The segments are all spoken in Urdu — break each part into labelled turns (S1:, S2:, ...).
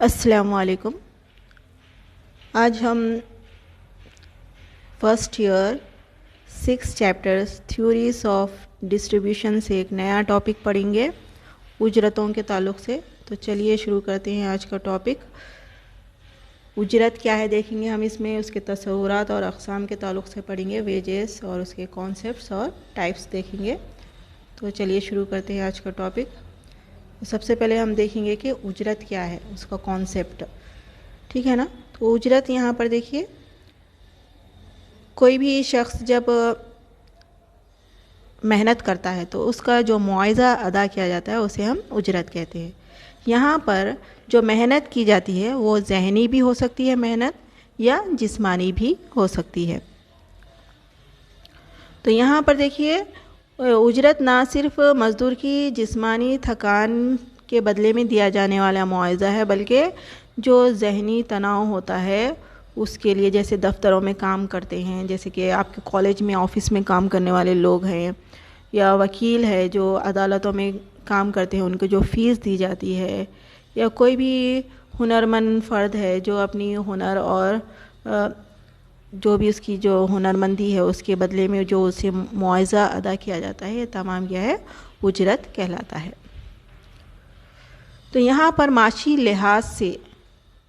S1: السلام علیکم۔ آج ہم first year 6 chapters theories of distribution سے ایک نیا ٹاپک پڑھیں گے اجرتوں کے تعلق سے۔ تو چلیے شروع کرتے ہیں آج کا ٹاپک۔ اجرت کیا ہے دیکھیں گے ہم، اس میں اس کے تصورات اور اقسام کے تعلق سے پڑھیں گے، ویجز اور اس کے کانسیپٹس اور ٹائپس دیکھیں گے۔ تو چلیے شروع کرتے ہیں آج کا ٹاپک۔ سب سے پہلے ہم دیکھیں گے کہ اجرت کیا ہے، اس کا کانسیپٹ، ٹھیک ہے نا۔ تو اجرت یہاں پر دیکھیے، کوئی بھی شخص جب محنت کرتا ہے تو اس کا جو معاوضہ ادا کیا جاتا ہے اسے ہم اجرت کہتے ہیں۔ یہاں پر جو محنت کی جاتی ہے وہ ذہنی بھی ہو سکتی ہے محنت، یا جسمانی بھی ہو سکتی ہے۔ تو یہاں پر دیکھیے، اجرت نہ صرف مزدور کی جسمانی تھکان کے بدلے میں دیا جانے والا معاوضہ ہے، بلکہ جو ذہنی تناؤ ہوتا ہے اس کے لیے، جیسے دفتروں میں کام کرتے ہیں، جیسے کہ آپ کے کالج میں آفس میں کام کرنے والے لوگ ہیں، یا وکیل ہے جو عدالتوں میں کام کرتے ہیں، ان کو جو فیس دی جاتی ہے، یا کوئی بھی ہنرمند فرد ہے جو اپنی ہنر اور جو بھی اس کی جو ہنرمندی ہے اس کے بدلے میں جو اسے معاوضہ ادا کیا جاتا ہے، یہ تمام کیا ہے، اجرت کہلاتا ہے۔ تو یہاں پر معاشی لحاظ سے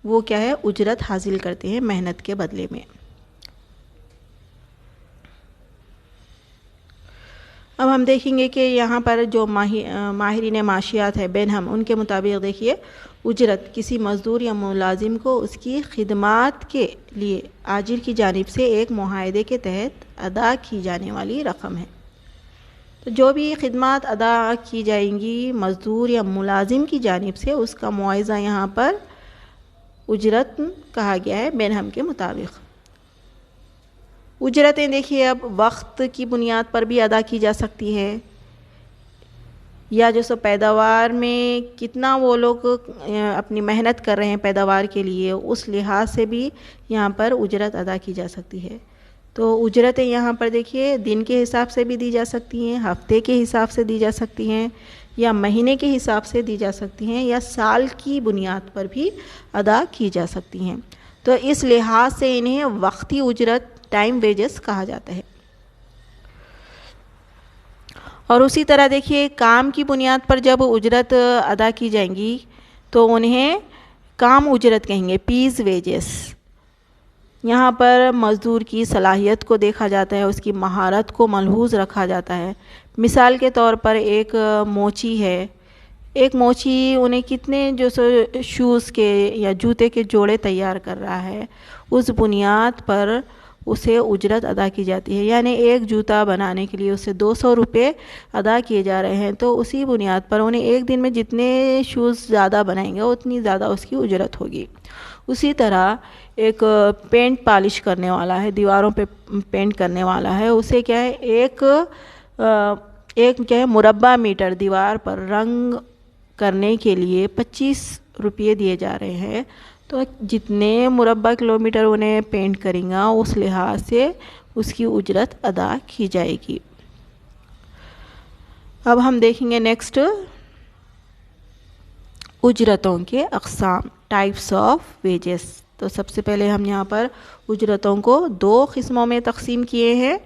S1: وہ کیا ہے، اجرت حاصل کرتے ہیں محنت کے بدلے میں۔ اب ہم دیکھیں گے کہ یہاں پر جو ماہرین معاشیات ہے بینہم، ان کے مطابق دیکھیے، اجرت کسی مزدور یا ملازم کو اس کی خدمات کے لیے آجر کی جانب سے ایک معاہدے کے تحت ادا کی جانے والی رقم ہے۔ تو جو بھی خدمات ادا کی جائیں گی مزدور یا ملازم کی جانب سے، اس کا معاوضہ یہاں پر اجرت کہا گیا ہے بینہم کے مطابق۔ اجرتیں دیکھیے اب وقت کی بنیاد پر بھی ادا کی جا سکتی ہے، یا جو سو پیداوار میں کتنا وہ لوگ اپنی محنت کر رہے ہیں پیداوار کے لیے، اس لحاظ سے بھی یہاں پر اجرت ادا کی جا سکتی ہے۔ تو اجرتیں یہاں پر دیکھیے دن کے حساب سے بھی دی جا سکتی ہیں، ہفتے کے حساب سے دی جا سکتی ہیں، یا مہینے کے حساب سے دی جا سکتی ہیں، یا سال کی بنیاد پر بھی ادا کی جا سکتی ہیں۔ تو اس لحاظ سے انہیں وقتی اجرت، ٹائم ویجز کہا جاتا ہے۔ اور اسی طرح دیکھیے کام کی بنیاد پر جب اجرت ادا کی جائیں گی تو انہیں کام اجرت کہیں گے، پیز ویجز۔ یہاں پر مزدور کی صلاحیت کو دیکھا جاتا ہے، اس کی مہارت کو ملحوظ رکھا جاتا ہے۔ مثال کے طور پر ایک موچی ہے، ایک موچی انہیں کتنے جو شوز کے یا جوتے کے جوڑے تیار کر رہا ہے، اس بنیاد پر اسے اجرت ادا کی جاتی ہے۔ یعنی ایک جوتا بنانے کے لیے اسے 200 روپے ادا کیے جا رہے ہیں، تو اسی بنیاد پر انہیں ایک دن میں جتنے شوز زیادہ بنائیں گے اتنی زیادہ اس کی اجرت ہوگی۔ اسی طرح ایک پینٹ پالش کرنے والا ہے، دیواروں پہ پینٹ کرنے والا ہے، اسے کیا ہے، ایک کیا ہے مربع میٹر دیوار پر رنگ کرنے کے لیے 25 روپے دیے جا رہے ہیں۔ تو جتنے مربع کلومیٹر انہیں پینٹ کریں گا اس لحاظ سے اس کی اجرت ادا کی جائے گی۔ اب ہم دیکھیں گے نیکسٹ اجرتوں کے اقسام، ٹائپس آف ویجز۔ تو سب سے پہلے ہم یہاں پر اجرتوں کو 2 قسموں میں تقسیم کیے ہیں۔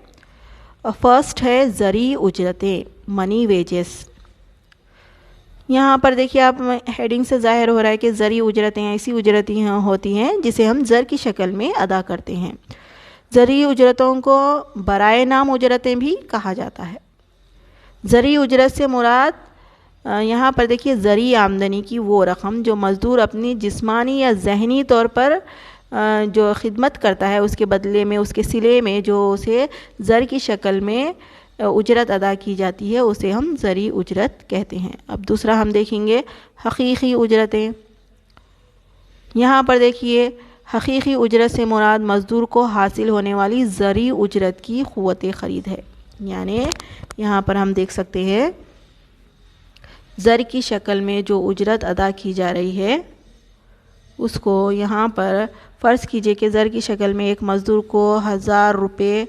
S1: فرسٹ ہے زرعی اجرتیں، منی ویجز۔ یہاں پر دیکھیے آپ ہیڈنگ سے ظاہر ہو رہا ہے کہ زرعی اجرتیں ایسی اجرتیں ہوتی ہیں جسے ہم زر کی شکل میں ادا کرتے ہیں۔ زرعی اجرتوں کو برائے نام اجرتیں بھی کہا جاتا ہے۔ زرعی اجرت سے مراد یہاں پر دیکھیے زرعی آمدنی کی وہ رقم جو مزدور اپنی جسمانی یا ذہنی طور پر جو خدمت کرتا ہے اس کے بدلے میں، اس کے صلے میں جو اسے زر کی شکل میں اجرت ادا کی جاتی ہے، اسے ہم زرعی اجرت کہتے ہیں۔ اب دوسرا ہم دیکھیں گے حقیقی اجرتیں۔ یہاں پر دیکھیے حقیقی اجرت سے مراد مزدور کو حاصل ہونے والی زرعی اجرت کی قوت خرید ہے۔ یعنی یہاں پر ہم دیکھ سکتے ہیں زر کی شکل میں جو اجرت ادا کی جا رہی ہے اس کو، یہاں پر فرض کیجئے کہ زر کی شکل میں ایک مزدور کو 1000 روپے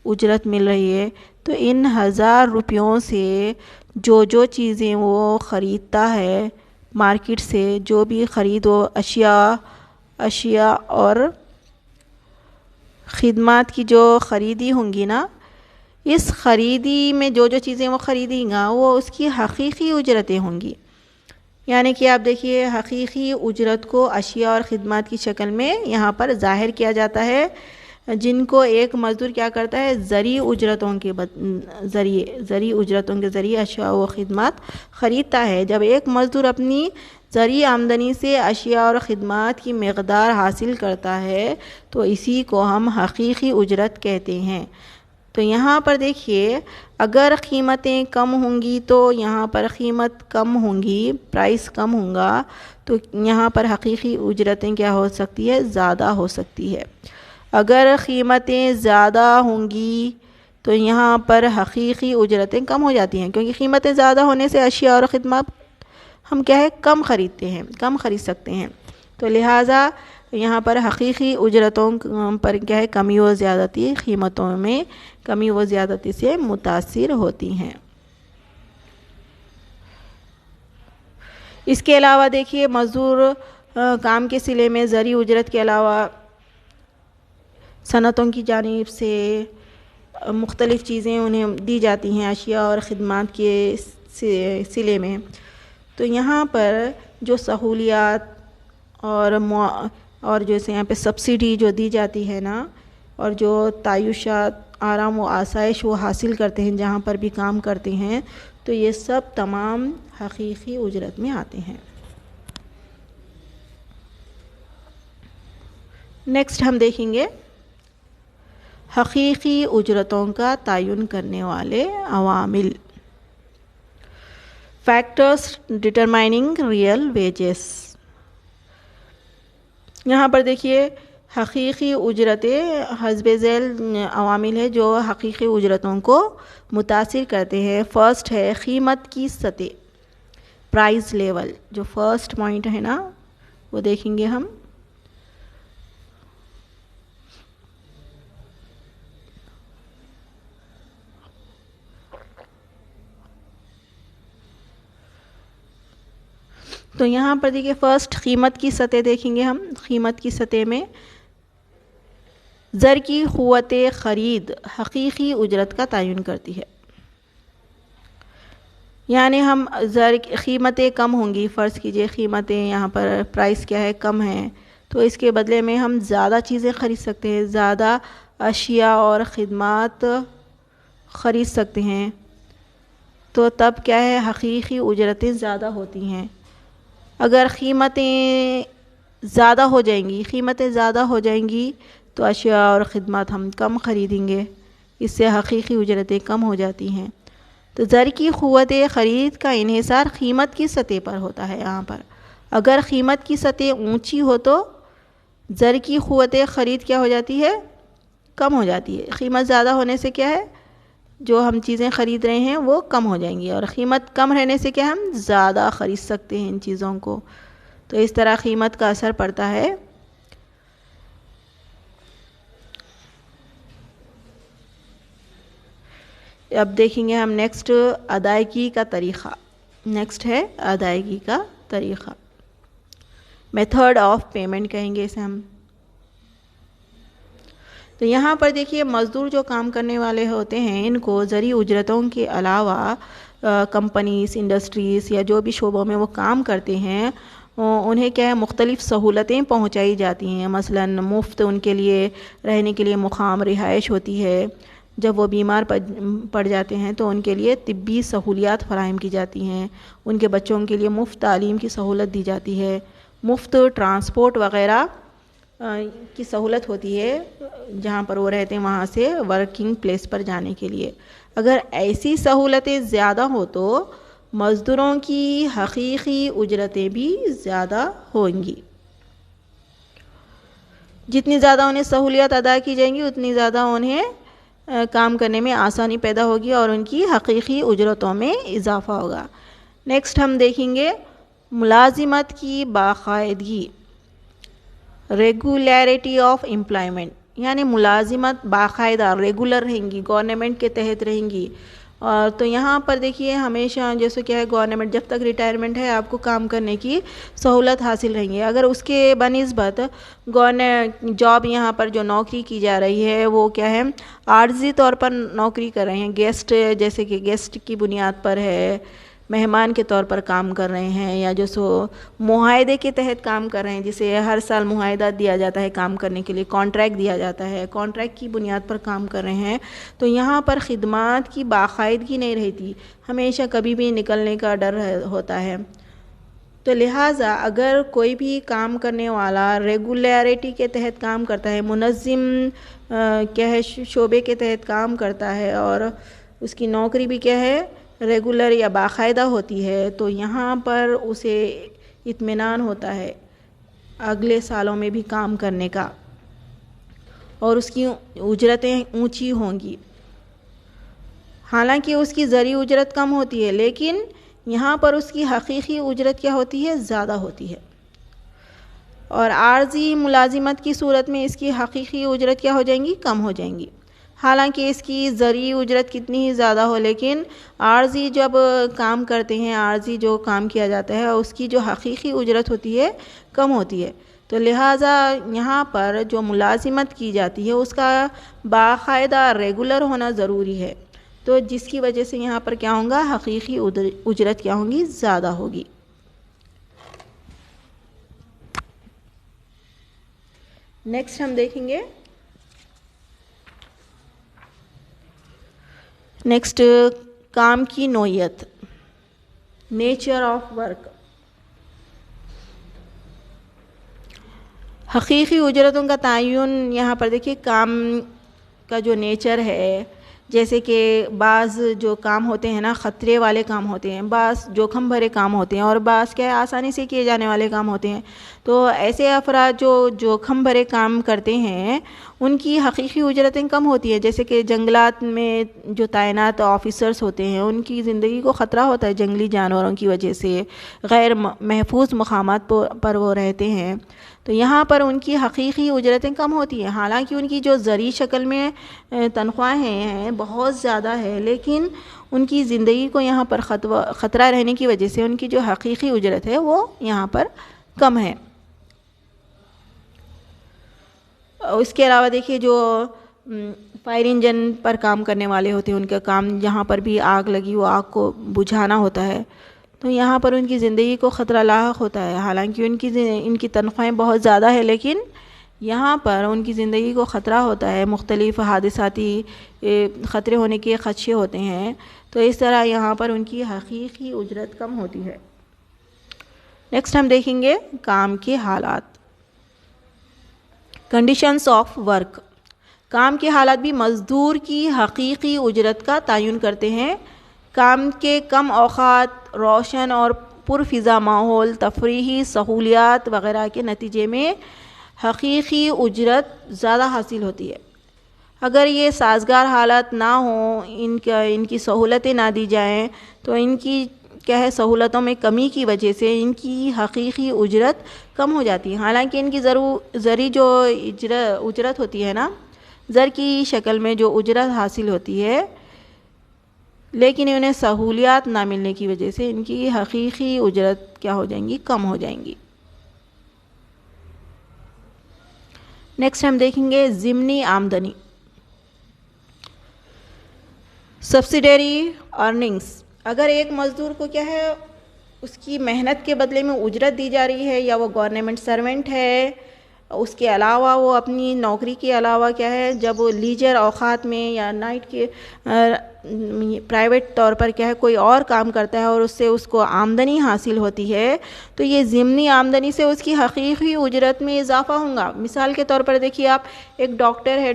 S1: اجرت مل رہی ہے، تو ان 1000 روپیوں سے جو چیزیں وہ خریدتا ہے مارکیٹ سے جو بھی خرید و اشیاء اور خدمات کی جو خریدی ہوں گی نا، اس خریدی میں جو چیزیں وہ خریدیں گا وہ اس کی حقیقی اجرتیں ہوں گی. یعنی کہ آپ دیکھیے حقیقی اجرت کو اشیاء اور خدمات کی شکل میں یہاں پر ظاہر کیا جاتا ہے، جن کو ایک مزدور کیا کرتا ہے، زرعی اجرتوں کے ذریعے اشیاء و خدمات خریدتا ہے. جب ایک مزدور اپنی زرعی آمدنی سے اشیاء اور خدمات کی مقدار حاصل کرتا ہے تو اسی کو ہم حقیقی اجرت کہتے ہیں. تو یہاں پر دیکھیے اگر قیمتیں کم ہوں گی تو یہاں پر قیمت کم ہوں گی، پرائس کم ہوگا تو یہاں پر حقیقی اجرتیں کیا ہو سکتی ہے، زیادہ ہو سکتی ہے. اگر قیمتیں زیادہ ہوں گی تو یہاں پر حقیقی اجرتیں کم ہو جاتی ہیں، کیونکہ قیمتیں زیادہ ہونے سے اشیاء اور خدمات ہم کیا ہے، کم خریدتے ہیں، کم خرید سکتے ہیں. تو لہٰذا یہاں پر حقیقی اجرتوں پر کیا ہے، کمی و زیادتی، قیمتوں میں کمی و زیادتی سے متاثر ہوتی ہیں. اس کے علاوہ دیکھیے مزدور کام کے صلے میں زرعی اجرت کے علاوہ صنعتوں کی جانب سے مختلف چیزیں انہیں دی جاتی ہیں اشیاء اور خدمات کے صلے میں. تو یہاں پر جو سہولیات اور جیسے یہاں پہ سبسڈی جو دی جاتی ہے نا، اور جو تعیشات، آرام و آسائش وہ حاصل کرتے ہیں جہاں پر بھی کام کرتے ہیں، تو یہ سب تمام حقیقی اجرت میں آتے ہیں. نیکسٹ ہم دیکھیں گے حقیقی اجرتوں کا تعین کرنے والے عوامل، فیکٹرز ڈٹرمائننگ ریئل ویجز. یہاں پر دیکھیے حقیقی اجرتیں حسب ذیل عوامل ہے جو حقیقی اجرتوں کو متاثر کرتے ہیں. فرسٹ ہے قیمت کی سطح، پرائز لیول. جو فرسٹ پوائنٹ ہے نا وہ دیکھیں گے ہم. تو یہاں پر دیکھیے فرسٹ قیمت کی سطح دیکھیں گے ہم. قیمت کی سطح میں زر کی قوت خرید حقیقی اجرت کا تعین کرتی ہے. یعنی ہم زر قیمتیں کم ہوں گی، فرض کیجئے قیمتیں یہاں پر پرائس کیا ہے، کم ہے، تو اس کے بدلے میں ہم زیادہ چیزیں خرید سکتے ہیں، زیادہ اشیاء اور خدمات خرید سکتے ہیں. تو تب کیا ہے، حقیقی اجرتیں زیادہ ہوتی ہیں. اگر قیمتیں زیادہ ہو جائیں گی تو اشیاء اور خدمات ہم کم خریدیں گے، اس سے حقیقی اجرتیں کم ہو جاتی ہیں. تو زر کی قوت خرید کا انحصار قیمت کی سطح پر ہوتا ہے. یہاں پر اگر قیمت کی سطح اونچی ہو تو زر کی قوت خرید کیا ہو جاتی ہے، کم ہو جاتی ہے. قیمت زیادہ ہونے سے کیا ہے، جو ہم چیزیں خرید رہے ہیں وہ کم ہو جائیں گی، اور قیمت کم رہنے سے کیا ہم زیادہ خرید سکتے ہیں ان چیزوں کو. تو اس طرح قیمت کا اثر پڑتا ہے. اب دیکھیں گے ہم نیکسٹ ادائیگی کا طریقہ. نیکسٹ ہے ادائیگی کا طریقہ، میتھڈ آف پیمنٹ کہیں گے اسے ہم. تو یہاں پر دیکھیے مزدور جو کام کرنے والے ہوتے ہیں ان کو زرعی اجرتوں کے علاوہ کمپنیز، انڈسٹریز یا جو بھی شعبوں میں وہ کام کرتے ہیں انہیں کیا ہے، مختلف سہولتیں پہنچائی جاتی ہیں. مثلا مفت ان کے لیے رہنے کے لیے مقام رہائش ہوتی ہے. جب وہ بیمار پڑ جاتے ہیں تو ان کے لیے طبی سہولیات فراہم کی جاتی ہیں. ان کے بچوں کے لیے مفت تعلیم کی سہولت دی جاتی ہے. مفت ٹرانسپورٹ وغیرہ کی سہولت ہوتی ہے جہاں پر وہ رہتے ہیں وہاں سے ورکنگ پلیس پر جانے کے لیے. اگر ایسی سہولتیں زیادہ ہو تو مزدوروں کی حقیقی اجرتیں بھی زیادہ ہوں گی. جتنی زیادہ انہیں سہولیات ادا کی جائیں گی اتنی زیادہ انہیں کام کرنے میں آسانی پیدا ہوگی اور ان کی حقیقی اجرتوں میں اضافہ ہوگا. نیکسٹ ہم دیکھیں گے ملازمت کی باقاعدگی، ریگولیرٹی آف امپلائمنٹ. یعنی ملازمت باقاعدہ ریگولر رہیں گی، گورنمنٹ کے تحت رہیں گی، اور تو یہاں پر دیکھیے ہمیشہ جیسے کیا ہے گورنمنٹ جب تک ریٹائرمنٹ ہے آپ کو کام کرنے کی سہولت حاصل رہیں گی. اگر اس کے بنسبت جاب یہاں پر جو نوکری کی جا رہی ہے وہ کیا ہے عارضی طور پر نوکری کر رہے ہیں, گیسٹ جیسے کہ گیسٹ کی بنیاد پر ہے, مہمان کے طور پر کام کر رہے ہیں, یا جو معاہدے کے تحت کام کر رہے ہیں جسے ہر سال معاہدہ دیا جاتا ہے کام کرنے کے لیے, کانٹریکٹ دیا جاتا ہے, کانٹریکٹ کی بنیاد پر کام کر رہے ہیں, تو یہاں پر خدمات کی باقاعدگی نہیں رہتی, ہمیشہ کبھی بھی نکلنے کا ڈر ہوتا ہے. تو لہٰذا اگر کوئی بھی کام کرنے والا ریگولیرٹی کے تحت کام کرتا ہے, منظم کیا ہے شعبے کے تحت کام کرتا ہے, اور اس کی نوکری بھی کیا ہے ریگولر یا باقاعدہ ہوتی ہے, تو یہاں پر اسے اطمینان ہوتا ہے اگلے سالوں میں بھی کام کرنے کا, اور اس کی اجرتیں اونچی ہوں گی. حالانکہ اس کی زرعی اجرت کم ہوتی ہے, لیکن یہاں پر اس کی حقیقی اجرت کیا ہوتی ہے زیادہ ہوتی ہے. اور عارضی ملازمت کی صورت میں اس کی حقیقی اجرت کیا ہو جائیں گی, کم ہو جائیں گی. حالانکہ اس کی زرعی اجرت کتنی ہی زیادہ ہو, لیکن عارضی جب کام کرتے ہیں, عارضی جو کام کیا جاتا ہے اس کی جو حقیقی اجرت ہوتی ہے کم ہوتی ہے. تو لہٰذا یہاں پر جو ملازمت کی جاتی ہے اس کا باقاعدہ ریگولر ہونا ضروری ہے, تو جس کی وجہ سے یہاں پر کیا ہوگا حقیقی اجرت کیا ہوں گی زیادہ ہوگی. نیکسٹ ہم دیکھیں گے نیکسٹ کام کی نوعیت, نیچر آف ورک. حقیقی اجرتوں کا تعین یہاں پر دیکھیے کام کا جو نیچر ہے, جیسے کہ بعض جو کام ہوتے ہیں نا خطرے والے کام ہوتے ہیں, بعض جوخم بھرے کام ہوتے ہیں, اور بعض کیا ہے آسانی سے کیے جانے والے کام ہوتے ہیں. تو ایسے افراد جو جوخم بھرے کام کرتے ہیں ان کی حقیقی اجرتیں کم ہوتی ہیں, جیسے کہ جنگلات میں جو تعینات آفیسرز ہوتے ہیں ان کی زندگی کو خطرہ ہوتا ہے جنگلی جانوروں کی وجہ سے, غیر محفوظ مقامات پر وہ رہتے ہیں, تو یہاں پر ان کی حقیقی اجرتیں کم ہوتی ہیں. حالانکہ ان کی جو زرعی شکل میں تنخواہیں ہیں بہت زیادہ ہے, لیکن ان کی زندگی کو یہاں پر خطرہ رہنے کی وجہ سے ان کی جو حقیقی اجرت ہے وہ یہاں پر کم ہے. اس کے علاوہ دیکھیے جو فائر انجن پر کام کرنے والے ہوتے ہیں ان کا کام جہاں پر بھی آگ لگی وہ آگ کو بجھانا ہوتا ہے, تو یہاں پر ان کی زندگی کو خطرہ لاحق ہوتا ہے. حالانکہ ان کی تنخواہیں بہت زیادہ ہے, لیکن یہاں پر ان کی زندگی کو خطرہ ہوتا ہے, مختلف حادثاتی خطرے ہونے کے خدشے ہوتے ہیں, تو اس طرح یہاں پر ان کی حقیقی اجرت کم ہوتی ہے. نیکسٹ ہم دیکھیں گے کام کے حالات, کنڈیشنز آف ورک. کام کے حالات بھی مزدور کی حقیقی اجرت کا تعین کرتے ہیں. کام کے کم اوقات, روشن اور پرفضا ماحول, تفریحی سہولیات وغیرہ کے نتیجے میں حقیقی اجرت زیادہ حاصل ہوتی ہے. اگر یہ سازگار حالات نہ ہوں, ان کی سہولتیں نہ دی جائیں, تو ان کی کیا ہے سہولتوں میں کمی کی وجہ سے ان کی حقیقی اجرت کم ہو جاتی ہے. حالانکہ ان کی زرعی جو اجرت ہوتی ہے نا, زر کی شکل میں جو اجرت حاصل ہوتی ہے, لیکن انہیں سہولیات نہ ملنے کی وجہ سے ان کی حقیقی اجرت کیا ہو جائیں گی, کم ہو جائیں گی. نیکسٹ ہم دیکھیں گے ضمنی آمدنی, سبسیڈری ارننگس. اگر ایک مزدور کو کیا ہے اس کی محنت کے بدلے میں اجرت دی جا رہی ہے, یا وہ گورنمنٹ سرونٹ ہے, اس کے علاوہ وہ اپنی نوکری کے علاوہ کیا ہے جب وہ لیجر اوقات میں یا نائٹ کے پرائیویٹ طور پر کیا ہے کوئی اور کام کرتا ہے اور اس سے اس کو آمدنی حاصل ہوتی ہے, تو یہ ضمنی آمدنی سے اس کی حقیقی اجرت میں اضافہ ہوگا. مثال کے طور پر دیکھیے آپ, ایک ڈاکٹر ہے,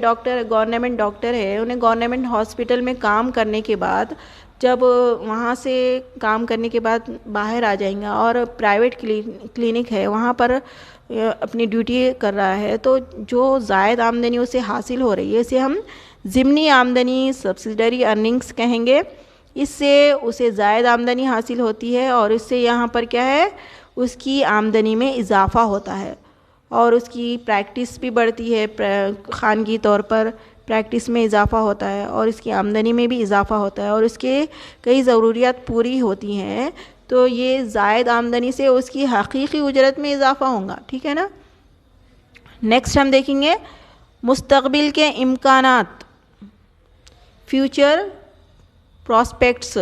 S1: گورنمنٹ ڈاکٹر ہے, انہیں گورنمنٹ ہاسپٹل میں کام کرنے کے بعد جب وہاں سے کام کرنے کے بعد باہر آ جائیں گا اور پرائیویٹ کلینک ہے وہاں پر اپنی ڈیوٹی کر رہا ہے, تو جو زائد آمدنی اسے حاصل ہو رہی ہے اسے ہم ضمنی آمدنی, سبسیڈری ارننگس کہیں گے. اس سے اسے زائد آمدنی حاصل ہوتی ہے, اور اس سے یہاں پر کیا ہے اس کی آمدنی میں اضافہ ہوتا ہے, اور اس کی پریکٹس بھی بڑھتی ہے, خانگی طور پر پریکٹس میں اضافہ ہوتا ہے اور اس کی آمدنی میں بھی اضافہ ہوتا ہے اور اس کے کئی ضروریات پوری ہوتی ہیں، تو یہ زائد آمدنی سے اس کی حقیقی اجرت میں اضافہ ہوگا، ٹھیک ہے نا. نیکسٹ ہم دیکھیں گے مستقبل کے امکانات، فیوچر پراسپیکٹس.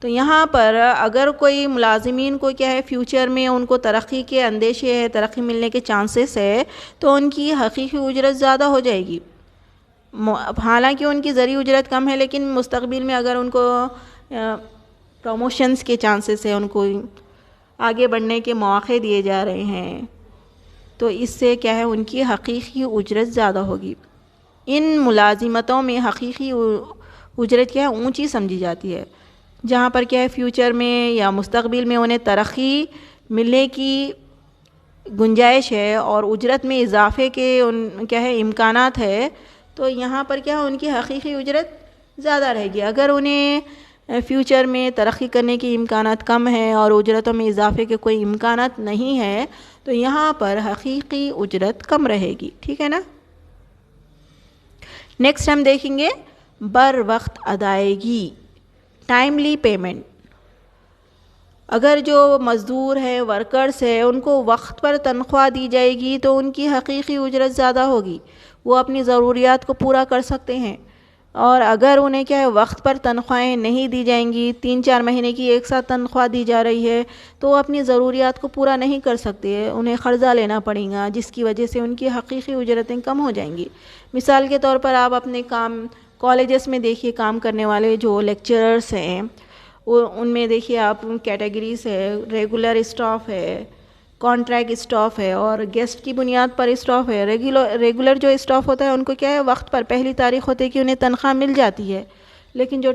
S1: تو یہاں پر اگر کوئی ملازمین کو کیا ہے فیوچر میں ان کو ترقی کے اندیشے ہے، ترقی ملنے کے چانسز ہے، تو ان کی حقیقی اجرت زیادہ ہو جائے گی. حالانکہ ان کی زرعی اجرت کم ہے، لیکن مستقبل میں اگر ان کو پروموشنز کے چانسز ہے، ان کو آگے بڑھنے کے مواقع دیے جا رہے ہیں، تو اس سے کیا ہے ان کی حقیقی اجرت زیادہ ہوگی. ان ملازمتوں میں حقیقی اجرت کیا ہے اونچی سمجھی جاتی ہے، جہاں پر کیا ہے فیوچر میں یا مستقبل میں انہیں ترقی ملنے کی گنجائش ہے اور اجرت میں اضافے کے کیا ہے امکانات ہے، تو یہاں پر کیا ہے ان کی حقیقی اجرت زیادہ رہے گی. اگر انہیں فیوچر میں ترقی کرنے کی امکانات کم ہیں اور اجرتوں میں اضافے کے کوئی امکانات نہیں ہے، تو یہاں پر حقیقی اجرت کم رہے گی، ٹھیک ہے نا. نیکسٹ ہم دیکھیں گے بر وقت ادائیگی، ٹائملی پیمنٹ. اگر جو مزدور ہے، ورکرز ہے، ان کو وقت پر تنخواہ دی جائے گی تو ان کی حقیقی اجرت زیادہ ہوگی، وہ اپنی ضروریات کو پورا کر سکتے ہیں. اور اگر انہیں کیا ہے وقت پر تنخواہیں نہیں دی جائیں گی، 3-4 مہینے کی ایک ساتھ تنخواہ دی جا رہی ہے، تو وہ اپنی ضروریات کو پورا نہیں کر سکتے، انہیں قرضہ لینا پڑے گا، جس کی وجہ سے ان کی حقیقی اجرتیں کم ہو جائیں گی. مثال کے طور پر آپ اپنے کالجز میں دیکھیے کام کرنے والے جو لیکچررز ہیں، ان میں دیکھیے آپ کیٹیگریز ہے، ریگولر اسٹاف ہے، کانٹریکٹ اسٹاف ہے اور گیسٹ کی بنیاد پر اسٹاف ہے. ریگولر جو اسٹاف ہوتا ہے ان کو کیا ہے وقت پر پہلی تاریخ ہوتے کہ انہیں تنخواہ مل جاتی ہے، لیکن جو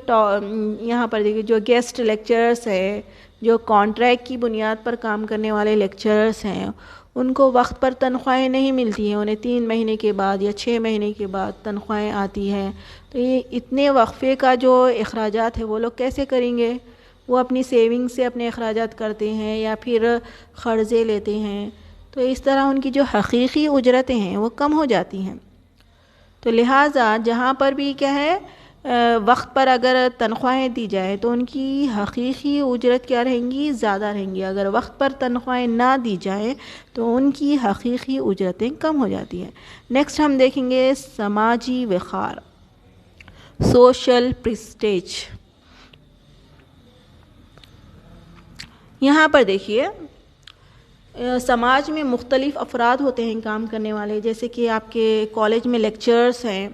S1: یہاں پر دیکھیے جو گیسٹ لیکچررز ہے، جو کانٹریکٹ کی بنیاد پر کام کرنے والے لیکچررز ہیں، ان کو وقت پر تنخواہیں نہیں ملتی ہیں، انہیں 3 مہینے کے بعد یا 6 مہینے کے بعد تنخواہیں آتی ہیں. تو یہ اتنے وقفے کا جو اخراجات ہے وہ لوگ کیسے کریں گے؟ وہ اپنی سیونگ سے اپنے اخراجات کرتے ہیں یا پھر قرضے لیتے ہیں، تو اس طرح ان کی جو حقیقی اجرتیں ہیں وہ کم ہو جاتی ہیں. تو لہٰذا جہاں پر بھی کیا ہے وقت پر اگر تنخواہیں دی جائے تو ان کی حقیقی اجرت کیا رہیں گی؟ زیادہ رہیں گی. اگر وقت پر تنخواہیں نہ دی جائیں تو ان کی حقیقی اجرتیں کم ہو جاتی ہیں. نیکسٹ ہم دیکھیں گے سماجی وقار، سوشل پریسٹیج. یہاں پر دیکھیے سماج میں مختلف افراد ہوتے ہیں کام کرنے والے، جیسے کہ آپ کے کالج میں لیکچررز ہیں،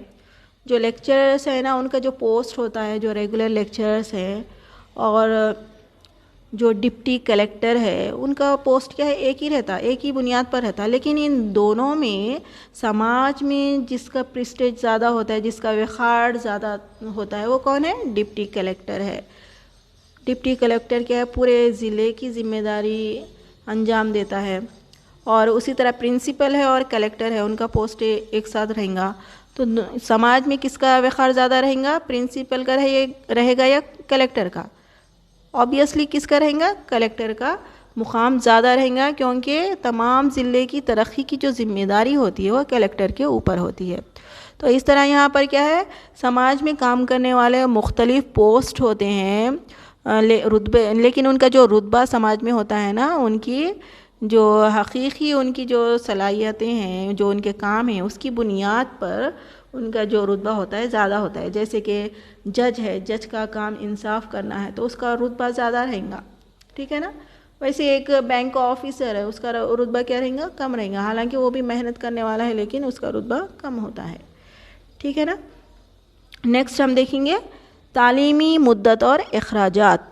S1: جو لیکچررز ہیں نا ان کا جو پوسٹ ہوتا ہے، جو ریگولر لیکچررز ہیں اور جو ڈپٹی کلیکٹر ہے ان کا پوسٹ کیا ہے ایک ہی رہتا، ایک ہی بنیاد پر رہتا. لیکن ان دونوں میں سماج میں جس کا پریسٹیج زیادہ ہوتا ہے، جس کا وقار زیادہ ہوتا ہے، وہ کون ہے؟ ڈپٹی کلیکٹر ہے. ڈپٹی کلیکٹر کیا ہے پورے ضلع کی ذمہ داری انجام دیتا ہے. اور اسی طرح پرنسپل ہے اور کلیکٹر ہے، ان کا پوسٹ ایک ساتھ رہیں گا. تو سماج میں کس کا وقار زیادہ رہیں گا؟ پرنسپل کا رہے گا یا کلیکٹر کا؟ آبویسلی کس کا رہیں گا؟ کلیکٹر کا مقام زیادہ رہیں گا، کیونکہ تمام ضلع کی ترقی کی جو ذمہ داری ہوتی ہے وہ کلیکٹر کے اوپر ہوتی ہے. تو اس طرح یہاں پر کیا ہے سماج میں کام کرنے والے مختلف پوسٹ ہوتے ہیں رتبے، لیکن ان کا جو رتبہ سماج میں ہوتا ہے نا، ان کی جو حقیقی ان کی جو صلاحیتیں ہیں، جو ان کے کام ہیں، اس کی بنیاد پر ان کا جو رتبہ ہوتا ہے زیادہ ہوتا ہے. جیسے کہ جج ہے، جج کا کام انصاف کرنا ہے تو اس کا رتبہ زیادہ رہیں گا، ٹھیک ہے نا. ویسے ایک بینک کا آفیسر ہے، اس کا رتبہ کیا رہیں گا؟ کم رہیں گا، حالانکہ وہ بھی محنت کرنے والا ہے لیکن اس کا رتبہ کم ہوتا ہے، ٹھیک ہے نا. نیکسٹ ہم دیکھیں گے تعلیمی مدت اور اخراجات.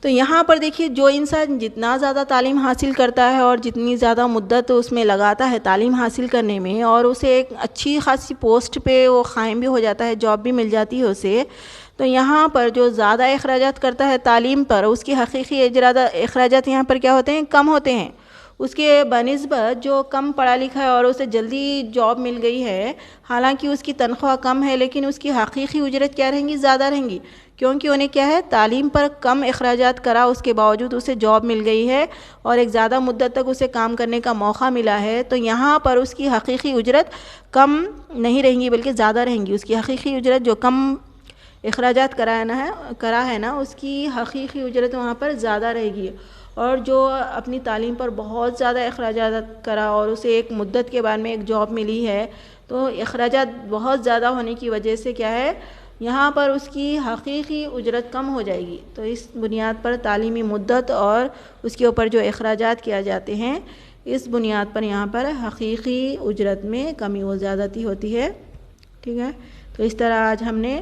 S1: تو یہاں پر دیکھیے جو انسان جتنا زیادہ تعلیم حاصل کرتا ہے اور جتنی زیادہ مدت اس میں لگاتا ہے تعلیم حاصل کرنے میں، اور اسے ایک اچھی خاصی پوسٹ پہ وہ قائم بھی ہو جاتا ہے، جاب بھی مل جاتی ہے اسے، تو یہاں پر جو زیادہ اخراجات کرتا ہے تعلیم پر، اس کی حقیقی اخراجات یہاں پر کیا ہوتے ہیں؟ کم ہوتے ہیں. اس کے بنسبت جو کم پڑھا لکھا ہے اور اسے جلدی جاب مل گئی ہے، حالانکہ اس کی تنخواہ کم ہے لیکن اس کی حقیقی اجرت کیا رہیں گی؟ زیادہ رہیں گی، کیونکہ انہیں کیا ہے، تعلیم پر کم اخراجات کرا، اس کے باوجود اسے جاب مل گئی ہے اور ایک زیادہ مدت تک اسے کام کرنے کا موقع ملا ہے، تو یہاں پر اس کی حقیقی اجرت کم نہیں رہیں گی بلکہ زیادہ رہیں گی۔ اس کی حقیقی اجرت جو کم اخراجات کرا ہے نا، اس کی حقیقی اجرت وہاں پر زیادہ رہے گی، اور جو اپنی تعلیم پر بہت زیادہ اخراجات کرا اور اسے ایک مدت کے بعد میں ایک جاب ملی ہے، تو اخراجات بہت زیادہ ہونے کی وجہ سے کیا ہے، یہاں پر اس کی حقیقی اجرت کم ہو جائے گی۔ تو اس بنیاد پر تعلیمی مدت اور اس کے اوپر جو اخراجات کیا جاتے ہیں، اس بنیاد پر یہاں پر حقیقی اجرت میں کمی و زیادتی ہوتی ہے، ٹھیک ہے۔ تو اس طرح آج ہم نے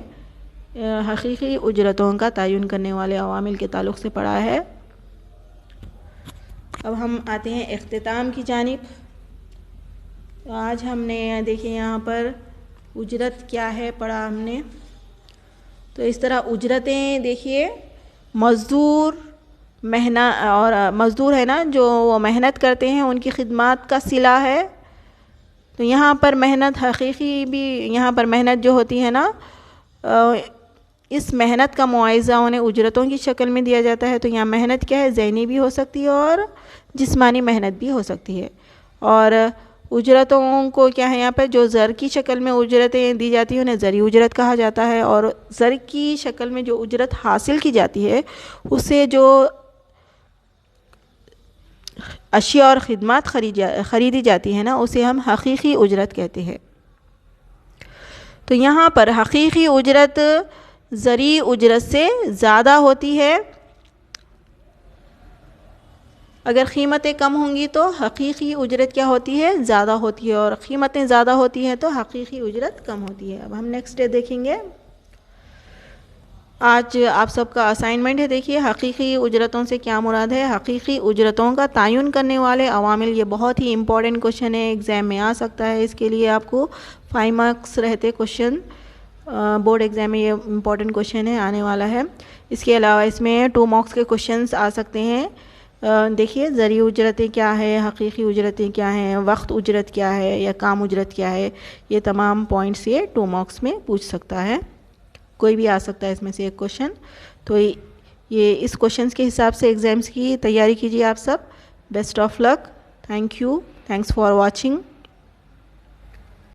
S1: حقیقی اجرتوں کا تعین کرنے والے عوامل کے تعلق سے پڑھا ہے۔ اب ہم آتے ہیں اختتام کی جانب۔ تو آج ہم نے دیکھیں یہاں پر اجرت کیا ہے پڑھا ہم نے۔ تو اس طرح اجرتیں دیکھیے، مزدور اور مزدور ہے نا، جو وہ محنت کرتے ہیں، ان کی خدمات کا صلہ ہے۔ تو یہاں پر محنت حقیقی بھی، یہاں پر محنت جو ہوتی ہے نا، اس محنت کا معاوضہ انہیں اجرتوں کی شکل میں دیا جاتا ہے۔ تو یہاں محنت کیا ہے، ذہنی بھی ہو سکتی ہے اور جسمانی محنت بھی ہو سکتی ہے۔ اور اجرتوں کو کیا ہے، یہاں پر جو زر کی شکل میں اجرتیں دی جاتی ہیں انہیں زرعی اجرت کہا جاتا ہے، اور زر کی شکل میں جو اجرت حاصل کی جاتی ہے اسے جو اشیاء اور خدمات خریدی جاتی ہے نا، اسے ہم حقیقی اجرت کہتے ہیں۔ تو یہاں پر حقیقی اجرت زرعی اجرت سے زیادہ ہوتی ہے۔ اگر قیمتیں کم ہوں گی تو حقیقی اجرت کیا ہوتی ہے، زیادہ ہوتی ہے، اور قیمتیں زیادہ ہوتی ہیں تو حقیقی اجرت کم ہوتی ہے۔ اب ہم نیکسٹ ڈے دیکھیں گے۔ آج آپ سب کا اسائنمنٹ ہے، دیکھیے حقیقی اجرتوں سے کیا مراد ہے۔ حقیقی اجرتوں کا تعین کرنے والے عوامل، یہ بہت ہی امپورٹنٹ کوشچن ہے، ایگزام میں آ سکتا ہے۔ اس کے لیے آپ کو 5 مارکس رہتے کوشچن، بورڈ ایگزام میں یہ امپورٹنٹ کوشچن ہے، آنے والا ہے۔ اس کے علاوہ اس میں 2 مارکس کے کوشچنس آ سکتے ہیں۔ دیکھیے زرعی اجرتیں کیا ہے، حقیقی اجرتیں کیا ہیں، وقت اجرت کیا ہے یا کام اجرت کیا ہے، یہ تمام پوائنٹس یہ 2 مارکس میں پوچھ سکتا ہے، کوئی بھی آ سکتا ہے اس میں سے ایک کوشچن۔ تو یہ اس کوشچنس کے حساب سے ایگزامس کی تیاری کیجیے آپ سب۔ Best of luck, thank you, thanks for watching.